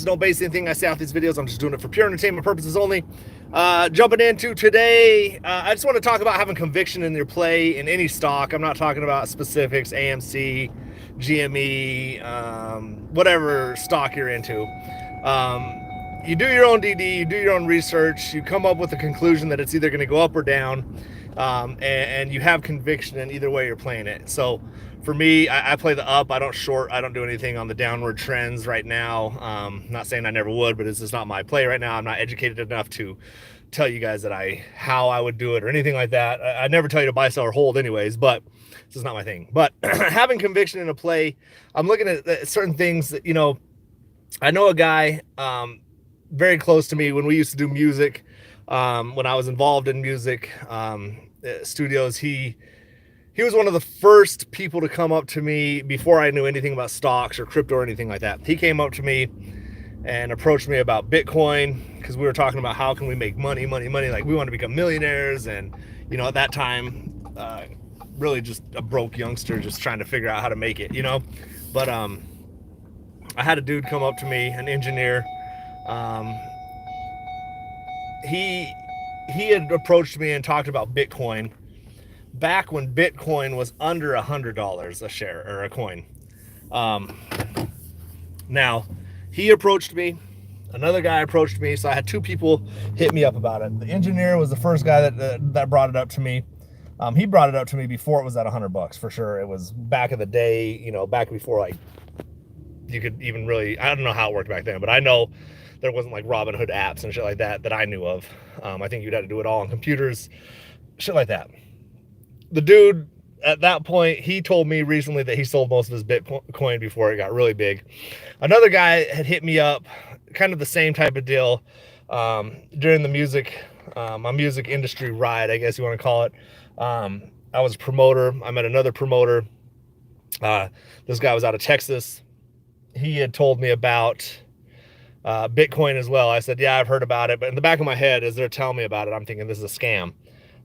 Don't base anything I say off these videos. I'm just doing it for pure entertainment purposes only. Jumping into today, I just want to talk about having conviction in your play in any stock. I'm not talking about specifics, AMC, GME, whatever stock you're into. You do your own DD, you do your own research, you come up with a conclusion that it's either going to go up or down, and you have conviction in either way you're playing it. So for me, I play the up. I don't short. I don't do anything on the downward trends right now. Not saying I never would, but it's just not my play right now. I'm not educated enough to tell you guys that how I would do it or anything like that. I never tell you to buy, sell, or hold anyways, but this is not my thing. But having conviction in a play, I'm looking at certain things that, I know a guy very close to me when we used to do music, when I was involved in music studios. He was one of the first people to come up to me before I knew anything about stocks or crypto or anything like that. He came up to me and approached me about Bitcoin because we were talking about how can we make money. Like we want to become millionaires. And, at that time, really just a broke youngster just trying to figure out how to make it, But I had a dude come up to me, an engineer. He had approached me and talked about Bitcoin back when Bitcoin was under $100 a share or a coin. Now, he approached me. Another guy approached me. So I had two people hit me up about it. The engineer was the first guy that brought it up to me. He brought it up to me before it was at $100 for sure. It was back in the day, back before like you could even really, I don't know how it worked back then, but I know there wasn't like Robinhood apps and shit like that I knew of. I think you'd have to do it all on computers, shit like that. The dude at that point, he told me recently that he sold most of his Bitcoin before it got really big. Another guy had hit me up, kind of the same type of deal, during the music, my music industry ride, I guess you want to call it. I was a promoter. I met another promoter. This guy was out of Texas. He had told me about Bitcoin as well. I said, yeah, I've heard about it. But in the back of my head, as they're telling me about it, I'm thinking this is a scam.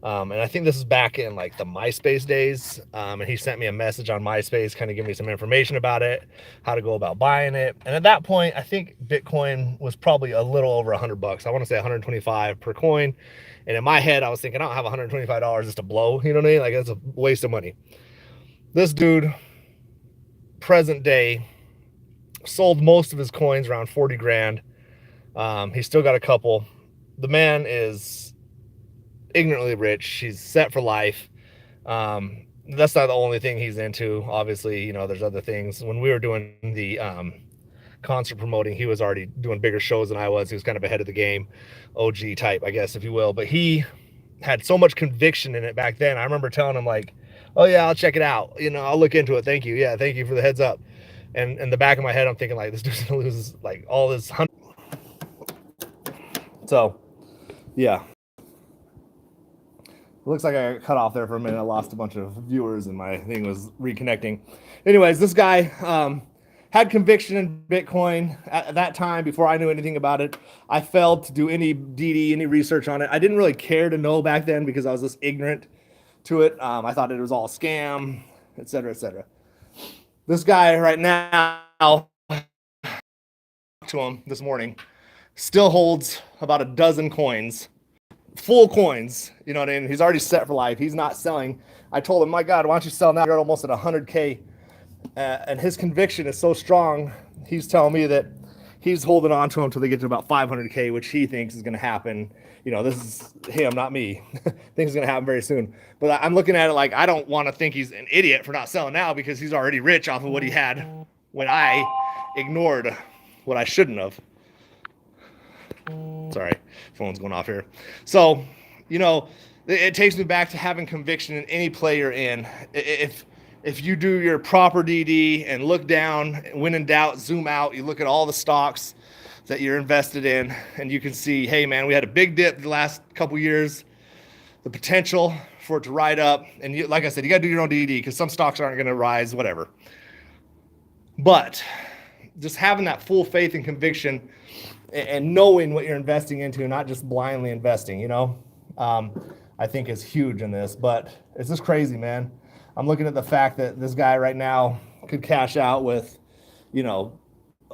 And I think this is back in like the MySpace days. And he sent me a message on MySpace, kind of give me some information about it, how to go about buying it. And at that point, I think Bitcoin was probably a little over $100. I want to say 125 per coin. And in my head, I was thinking, I don't have $125 just to blow. You know what I mean? Like, that's a waste of money. This dude, present day, sold most of his coins, around 40 grand. He's still got a couple. The man is ignorantly rich. He's set for life. That's not the only thing he's into. Obviously, there's other things. When we were doing the concert promoting, he was already doing bigger shows than I was. He was kind of ahead of the game, OG type, I guess, if you will. But he had so much conviction in it back then. I remember telling him like, oh yeah, I'll check it out. I'll look into it. Thank you. Yeah, thank you for the heads up. And in the back of my head, I'm thinking like, this dude's gonna lose like all this. So, yeah. Looks like I got cut off there for a minute. I lost a bunch of viewers and my thing was reconnecting. Anyways, this guy had conviction in Bitcoin at that time before I knew anything about it. I failed to do any DD, any research on it. I didn't really care to know back then because I was just ignorant to it. I thought it was all a scam, et cetera, et cetera. This guy right now, to him this morning, still holds about a dozen coins, full coins. You know what I mean? He's already set for life. He's not selling. I told him, my God, why don't you sell now? You're almost at 100K. And his conviction is so strong. He's telling me that he's holding on to him until they get to about 500K, which he thinks is going to happen. This is him, not me. Thinks it's going to happen very soon. But I'm looking at it like, I don't want to think he's an idiot for not selling now because he's already rich off of what he had when I ignored what I shouldn't have. Sorry, phone's going off here. So, it takes me back to having conviction in any play you're in. If you do your proper DD and look down, when in doubt, zoom out, you look at all the stocks that you're invested in, and you can see, hey man, we had a big dip the last couple years, the potential for it to ride up. And like I said, you got to do your own DD because some stocks aren't going to rise, whatever. But just having that full faith and conviction and knowing what you're investing into, not just blindly investing, I think is huge in this. But it's just crazy, man. I'm looking at the fact that this guy right now could cash out with,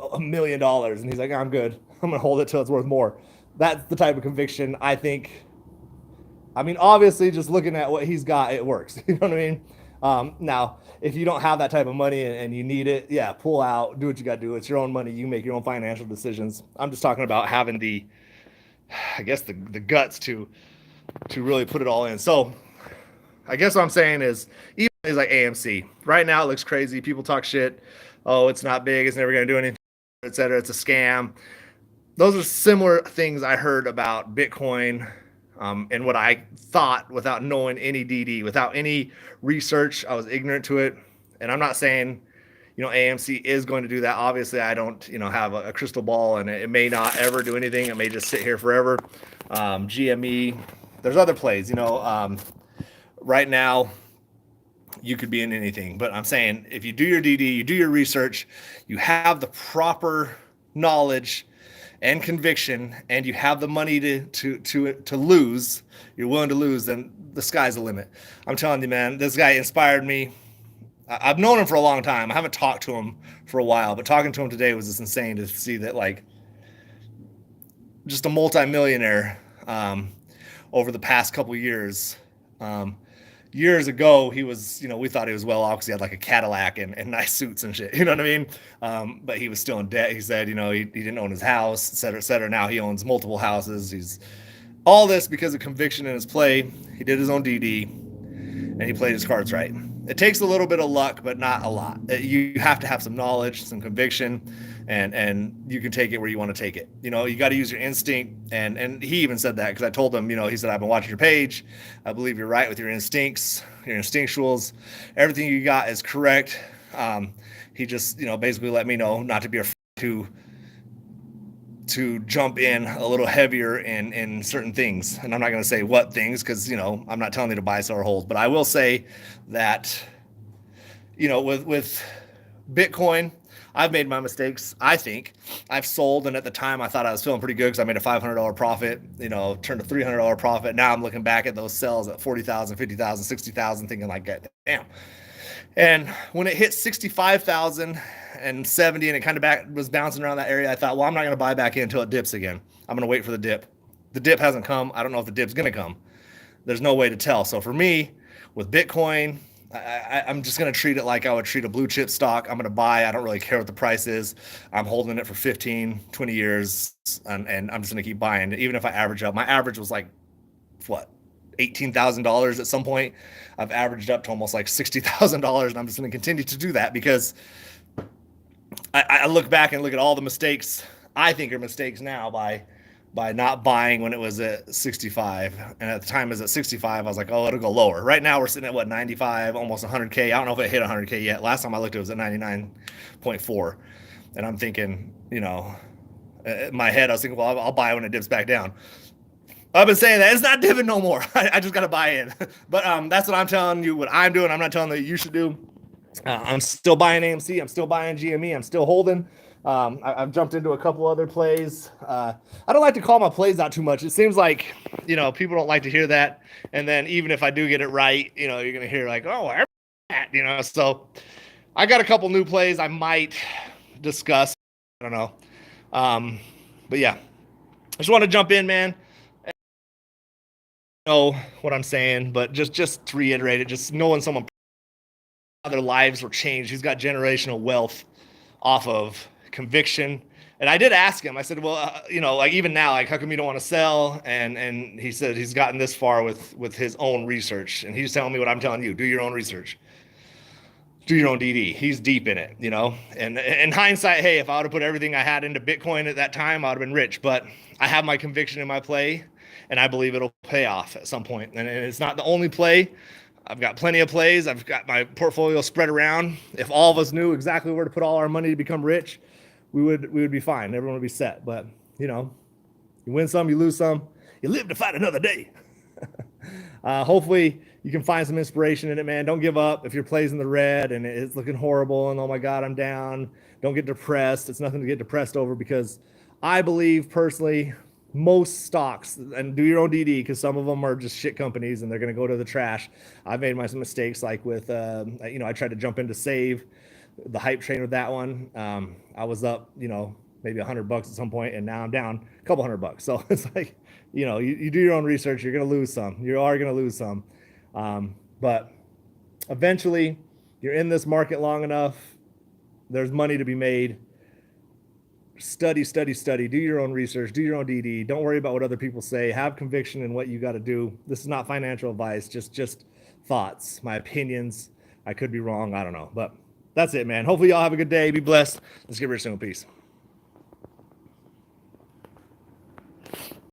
$1 million. And he's like, I'm good. I'm going to hold it till it's worth more. That's the type of conviction I think. I mean, obviously, just looking at what he's got, it works. You know what I mean? Now, if you don't have that type of money and you need it, yeah, pull out, do what you got to do. It's your own money. You make your own financial decisions. I'm just talking about having the, I guess, the guts to really put it all in. So I guess what I'm saying is, even is like AMC. Right now, it looks crazy. People talk shit. Oh, it's not big. It's never going to do anything, etc. It's a scam. Those are similar things I heard about Bitcoin, and what I thought without knowing any DD, without any research. I was ignorant to it. And I'm not saying, AMC is going to do that. Obviously, I don't, have a crystal ball, and it may not ever do anything. It may just sit here forever. GME, there's other plays, right now you could be in anything. But I'm saying if you do your DD, you do your research, you have the proper knowledge and conviction, and you have the money to lose, you're willing to lose, then the sky's the limit. I'm telling you, man, this guy inspired me. I've known him for a long time. I haven't talked to him for a while, but talking to him today was just insane to see that, like, just a multimillionaire over the past couple of years. Years ago, he was, we thought he was well off because he had like a Cadillac and nice suits and shit. You know what I mean? But he was still in debt. He said, he didn't own his house, et cetera, et cetera. Now he owns multiple houses. He's all this because of conviction in his play. He did his own DD, and he played his cards right. It takes a little bit of luck, but not a lot. You have to have some knowledge, some conviction, and you can take it where you want to take it. You got to use your instinct. And he even said that, because I told him, he said, I've been watching your page. I believe you're right with your instincts, your instinctuals. Everything you got is correct. He just, basically let me know not to be afraid to jump in a little heavier in certain things. And I'm not going to say what things, because, I'm not telling you to buy, sell, or hold. But I will say that, with Bitcoin, I've made my mistakes. I think I've sold, and at the time I thought I was feeling pretty good because I made a $500 profit, turned a $300 profit. Now I'm looking back at those sells at 40,000, 50,000, 60,000, thinking like, damn. And when it hit 65,000 and 70, and it kind of was bouncing around that area, I thought, well, I'm not going to buy back in until it dips again. I'm going to wait for the dip. The dip hasn't come. I don't know if the dip's going to come. There's no way to tell. So for me, with Bitcoin, I'm just going to treat it like I would treat a blue chip stock. I'm going to buy. I don't really care what the price is. I'm holding it for 15, 20 years, and I'm just going to keep buying. Even if I average up, my average was like, what, $18,000 at some point. I've averaged up to almost like $60,000, and I'm just going to continue to do that because I look back and look at all the mistakes I think are mistakes now by not buying when it was at 65. And at the time it was at 65, I was like, oh, it'll go lower. Right now we're sitting at 95, almost 100K. I don't know if it hit 100K yet. Last time I looked, it was at 99.4. And I'm thinking, in my head, I was thinking, well, I'll buy when it dips back down. I've been saying that it's not dipping no more. I just got to buy in. But that's what I'm telling you, what I'm doing. I'm not telling you should do. I'm still buying AMC. I'm still buying GME. I'm still holding. I've jumped into a couple other plays. I don't like to call my plays out too much. It seems like, people don't like to hear that. And then even if I do get it right, you're going to hear like, oh, that, so I got a couple new plays I might discuss. I don't know. But yeah, I just want to jump in, man. Know what I'm saying, but just to reiterate it, just knowing someone, their lives were changed. He's got generational wealth off of conviction. And I did ask him, I said, well, like even now, like, how come you don't want to sell? And he said he's gotten this far with his own research. And he's telling me what I'm telling you, do your own research, do your own DD. He's deep in it, and in hindsight, hey, if I would have put everything I had into Bitcoin at that time, I would have been rich. But I have my conviction in my play, and I believe it'll pay off at some point. And it's not the only play. I've got plenty of plays. I've got my portfolio spread around. If all of us knew exactly where to put all our money to become rich, we would be fine. Everyone would be set. But, you win some, you lose some. You live to fight another day. Hopefully you can find some inspiration in it, man. Don't give up. If your play's in the red and it's looking horrible and, oh my God, I'm down, don't get depressed. It's nothing to get depressed over, because I believe personally, most stocks, and do your own DD, because some of them are just shit companies and they're going to go to the trash. I've made my mistakes, like with, I tried to jump into Save. the hype train with that one. I was up, maybe $100 at some point, and now I'm down a couple $100. So it's like, you do your own research. You're going to lose some. You are going to lose some. But eventually, you're in this market long enough. There's money to be made. Study, study, study. Do your own research. Do your own DD. Don't worry about what other people say. Have conviction in what you got to do. This is not financial advice. Just thoughts, my opinions. I could be wrong. I don't know. But that's it, man. Hopefully y'all have a good day. Be blessed. Let's get rich soon. Peace.